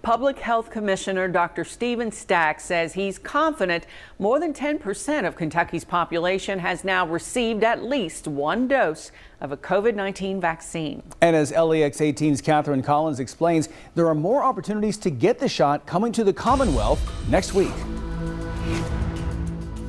Public Health Commissioner Dr. Stephen Stack says he's confident more than 10% of Kentucky's population has now received at least one dose of a COVID-19 vaccine. And as LEX 18's Catherine Collins explains, there are more opportunities to get the shot coming to the Commonwealth next week.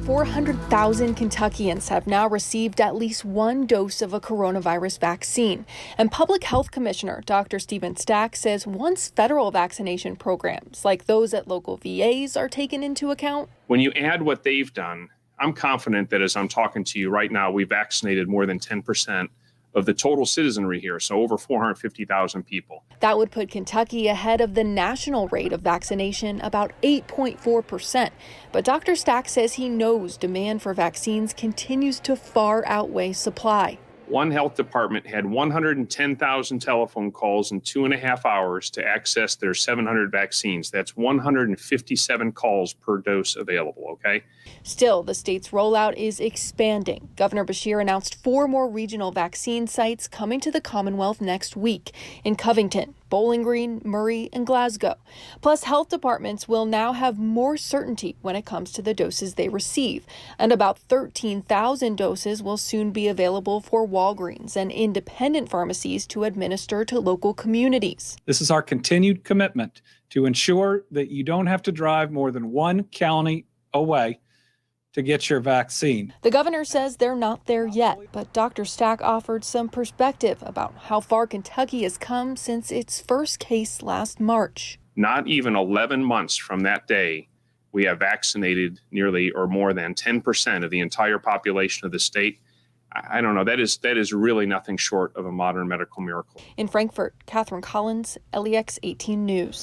400,000 Kentuckians have now received at least one dose of a coronavirus vaccine. And Public Health Commissioner Dr. Stephen Stack says once federal vaccination programs like those at local VAs are taken into account. When you add what they've done, I'm confident that as I'm talking to you right now, we vaccinated more than 10% of the total citizenry here, so over 450,000 people. That would put Kentucky ahead of the national rate of vaccination, about 8.4%. But Dr. Stack says he knows demand for vaccines continues to far outweigh supply. One health department had 110,000 telephone calls in 2.5 hours to access their 700 vaccines. That's 157 calls per dose available, okay? Still, the state's rollout is expanding. Governor Beshear announced 4 more regional vaccine sites coming to the Commonwealth next week in Covington, Bowling Green, Murray, and Glasgow. Plus, health departments will now have more certainty when it comes to the doses they receive. And about 13,000 doses will soon be available for Walgreens and independent pharmacies to administer to local communities. This is our continued commitment to ensure that you don't have to drive more than one county away to get your vaccine. The governor says they're not there yet, but Dr. Stack offered some perspective about how far Kentucky has come since its first case last March. Not even 11 months from that day, we have vaccinated nearly or more than 10% of the entire population of the state. I don't know, that is really nothing short of a modern medical miracle. In Frankfort, Catherine Collins, LEX 18 News.